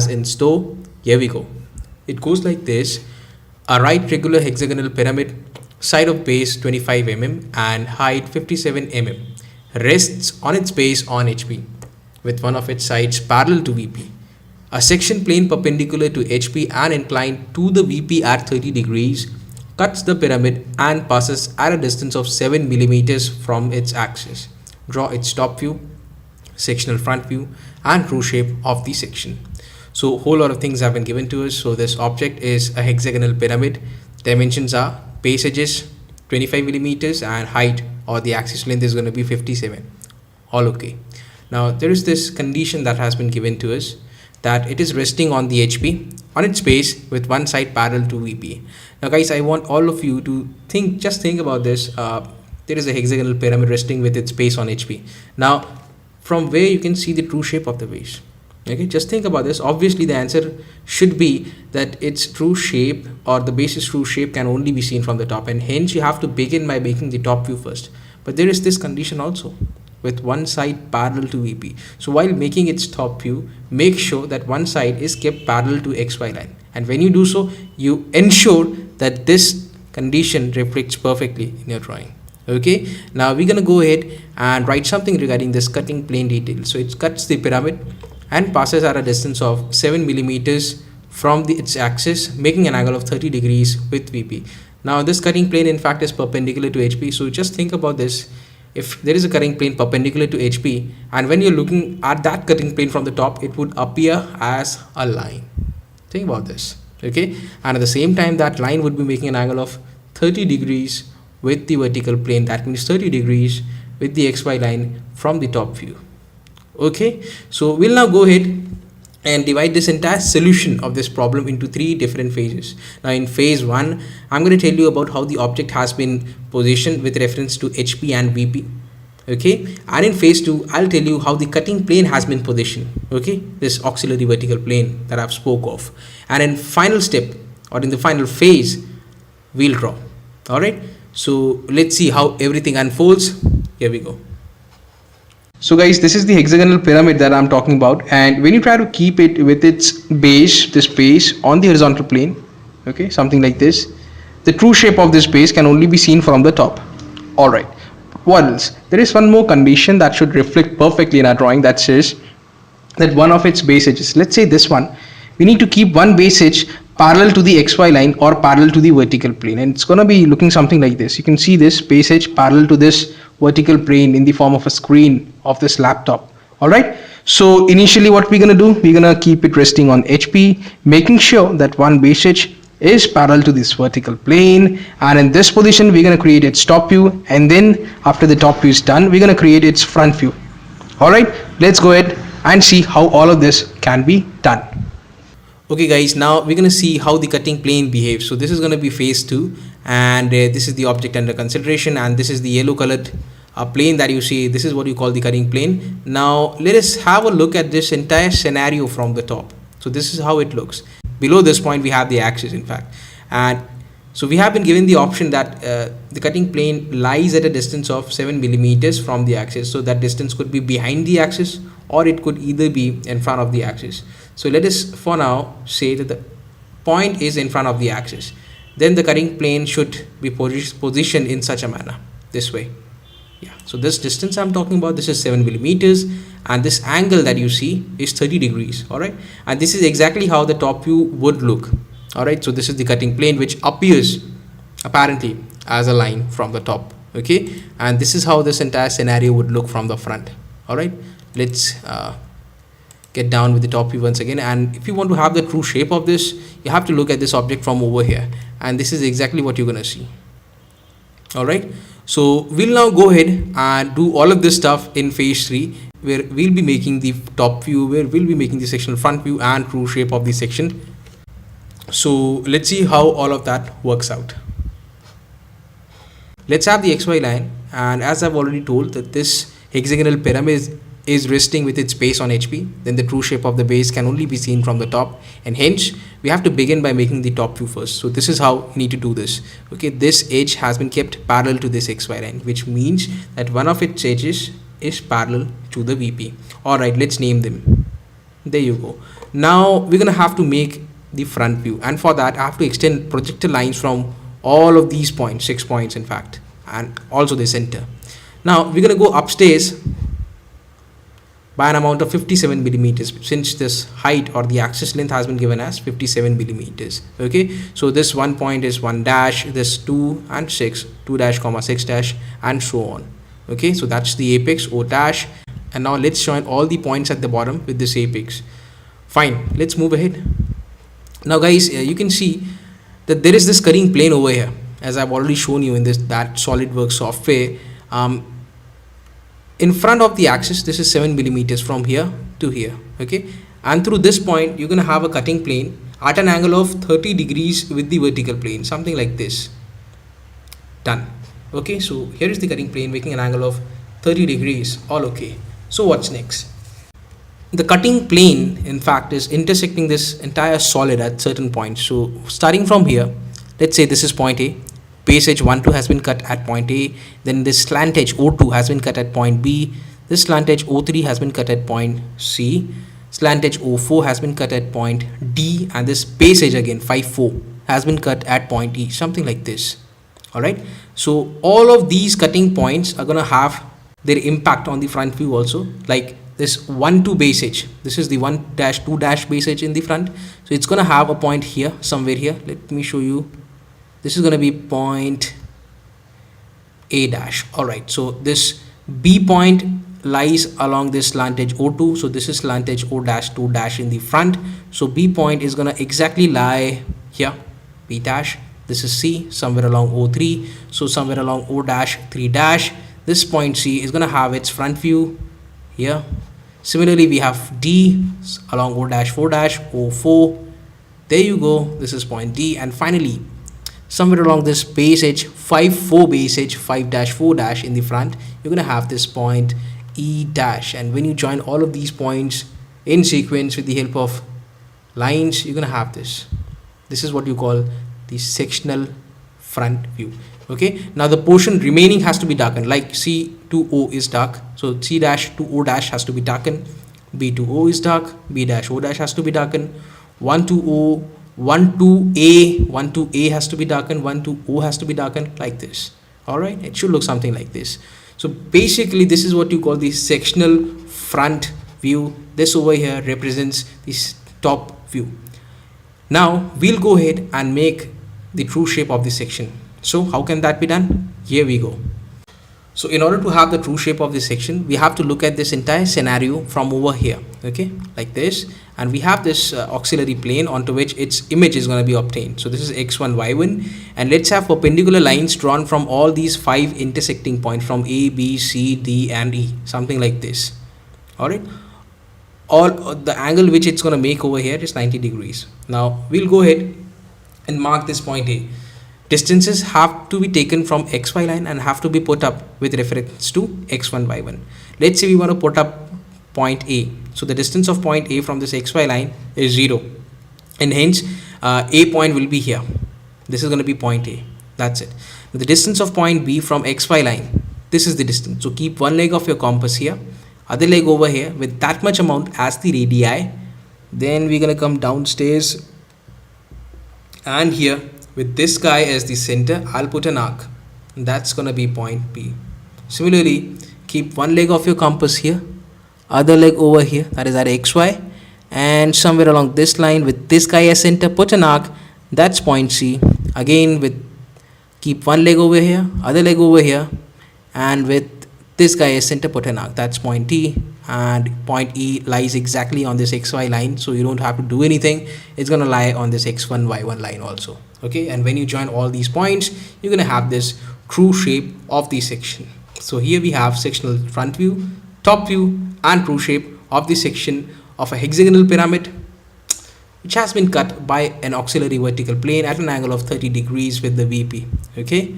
in store. Here we go. It goes like this: a right regular hexagonal pyramid, side of base 25 mm and height 57 mm, rests on its base on HP with one of its sides parallel to VP. A section plane perpendicular to HP and inclined to the VP at 30 degrees cuts the pyramid and passes at a distance of 7 millimeters from its axis. Draw its top view, sectional front view and true shape of the section. So a whole lot of things have been given to us. So this object is a hexagonal pyramid. Dimensions are base edges 25 millimeters and height or the axis length is going to be 57. All okay. Now there is this condition that has been given to us, that it is resting on the HP on its base with one side parallel to VP. Now guys, I want all of you to just think about this. There is a hexagonal pyramid resting with its base on HP. Now from where you can see the true shape of the base. Okay, just think about this. Obviously the answer should be that its true shape or the base's true shape can only be seen from the top, and hence you have to begin by making the top view first. But there is this condition also, with one side parallel to VP. So while making its top view, make sure that one side is kept parallel to XY line, and when you do so, you ensure that this condition reflects perfectly in your drawing. Okay, now we're gonna go ahead and write something regarding this cutting plane detail. So it cuts the pyramid and passes at a distance of 7 millimeters from its axis, making an angle of 30 degrees with VP. Now this cutting plane in fact is perpendicular to HP. So just think about this. If there is a cutting plane perpendicular to HP, and when you're looking at that cutting plane from the top, it would appear as a line. Think about this. Okay, and at the same time that line would be making an angle of 30 degrees with the vertical plane. That means 30 degrees with the XY line from the top view. Okay, so we'll now go ahead and divide this entire solution of this problem into three different phases. Now in phase 1, I'm going to tell you about how the object has been positioned with reference to HP and VP. Okay, and in phase 2, I'll tell you how the cutting plane has been positioned. Okay, this auxiliary vertical plane that I've spoke of. And in final step or in the final phase, we'll draw. All right, so let's see how everything unfolds. Here we go. So guys, this is the hexagonal pyramid that I'm talking about, and when you try to keep it with its base, this base on the horizontal plane, okay, something like this, the true shape of this base can only be seen from the top. Alright, what else? There is one more condition that should reflect perfectly in our drawing, that says that one of its base edges, let's say this one, we need to keep one base edge parallel to the XY line or parallel to the vertical plane, and it's going to be looking something like this. You can see this base edge parallel to this vertical plane in the form of a screen of this laptop. All right, so initially what we're going to do, we're going to keep it resting on HP, making sure that one base edge is parallel to this vertical plane, and in this position we're going to create its top view, and then after the top view is done, we're going to create its front view. All right, let's go ahead and see how all of this can be done. Okay guys, now we're going to see how the cutting plane behaves. So this is going to be phase 2, and this is the object under consideration, and this is the yellow colored plane that you see. This is what you call the cutting plane. Now let us have a look at this entire scenario from the top. So this is how it looks. Below this point we have the axis in fact, and so we have been given the option that the cutting plane lies at a distance of 7 millimeters from the axis. So that distance could be behind the axis or it could either be in front of the axis. So let us for now say that the point is in front of the axis. Then the cutting plane should be positioned in such a manner, this way. Yeah, so this distance I'm talking about, this is 7 millimeters, and this angle that you see is 30 degrees. All right, and this is exactly how the top view would look. All right, so this is the cutting plane which appears apparently as a line from the top. Okay, and this is how this entire scenario would look from the front. All right, let's get down with the top view once again, and if you want to have the true shape of this, you have to look at this object from over here, and this is exactly what you're going to see. All right, so we'll now go ahead and do all of this stuff in phase 3, where we'll be making the top view, where we'll be making the sectional front view and true shape of the section. So let's see how all of that works out. Let's have the XY line, and as I've already told that this hexagonal pyramid is resting with its base on HP, then the true shape of the base can only be seen from the top, and hence we have to begin by making the top view first. So this is how you need to do this. Okay, this edge has been kept parallel to this XY line, which means that one of its edges is parallel to the VP. All right, let's name them. There you go. Now we're gonna have to make the front view, and for that I have to extend projector lines from all of these points, 6 points in fact, and also the center. Now we're gonna go upstairs by an amount of 57 millimeters, since this height or the axis length has been given as 57 millimeters. Okay, so this 1 point is 1 dash, this 2 and 6, 2 dash comma 6 dash, and so on. Okay, so that's the apex O dash, and now let's join all the points at the bottom with this apex. Fine, let's move ahead. Now guys, you can see that there is this cutting plane over here, as I've already shown you in that SolidWorks software. In front of the axis, this is 7 millimeters from here to here. Okay, and through this point you're going to have a cutting plane at an angle of 30 degrees with the vertical plane, something like this. Done. Okay, so here is the cutting plane making an angle of 30 degrees, all okay. So what's next? The cutting plane in fact is intersecting this entire solid at certain points. So starting from here, let's say this is point A, base edge 1 2 has been cut at point A, then this slant edge O2 has been cut at point B, this slant edge O3 has been cut at point C, slant edge O4 has been cut at point D, and this base edge again 5 4 has been cut at point E, something like this. Alright, so all of these cutting points are gonna have their impact on the front view also, like this 1 2 base edge, this is the 1 dash 2 dash base edge in the front, so it's gonna have a point here, somewhere here. Let me show you. This is gonna be point A dash. Alright, so this B point lies along this slant edge O2, so this is slant edge O dash 2 dash in the front, so B point is gonna exactly lie here, B dash. This is C, somewhere along O3, so somewhere along O dash 3 dash. This point C is gonna have its front view here. Similarly, we have D along O dash 4 dash, O4. There you go. This is point D. And finally, somewhere along this base edge 5 4 base edge 5 dash 4 dash in the front, you're gonna have this point E dash. And when you join all of these points in sequence with the help of lines, you're gonna have this. This is what you call the sectional front view. Okay, now the portion remaining has to be darkened, like C to O is dark, so C dash to O dash has to be darkened, B to O is dark, B dash O dash has to be darkened, 1 to O, 1 to A has to be darkened, 1 to O has to be darkened, like this. All right, it should look something like this. So basically this is what you call the sectional front view. This over here represents this top view. Now we'll go ahead and make the true shape of the section. So how can that be done? Here we go. So in order to have the true shape of this section, we have to look at this entire scenario from over here, okay, like this, and we have this auxiliary plane onto which its image is going to be obtained. So this is x1 y1, and let's have perpendicular lines drawn from all these 5 intersecting points from A, B, C, D and E, something like this. All right, all the angle which it's going to make over here is 90 degrees. Now we'll go ahead and mark this point A. Distances have to be taken from xy line and have to be put up with reference to x1 y1. Let's say we want to put up point A, so the distance of point A from this xy line is 0, and hence A point will be here. This is going to be point A, that's it. The distance of point B from xy line, this is the distance, so keep one leg of your compass here, other leg over here with that much amount as the radii. Then we're going to come downstairs, and here with this guy as the center, I'll put an arc. That's gonna be point B. Similarly, keep one leg of your compass here, other leg over here, that is at XY, and somewhere along this line with this guy as center, put an arc. That's point C. Again, with keep one leg over here, other leg over here, and with this guy as center, put an arc. That's point T, and point E lies exactly on this XY line, so you don't have to do anything. It's gonna lie on this X1 Y1 line also. Okay, and when you join all these points, you're gonna have this true shape of the section. So here we have sectional front view, top view, and true shape of the section of a hexagonal pyramid which has been cut by an auxiliary vertical plane at an angle of 30 degrees with the VP. Okay,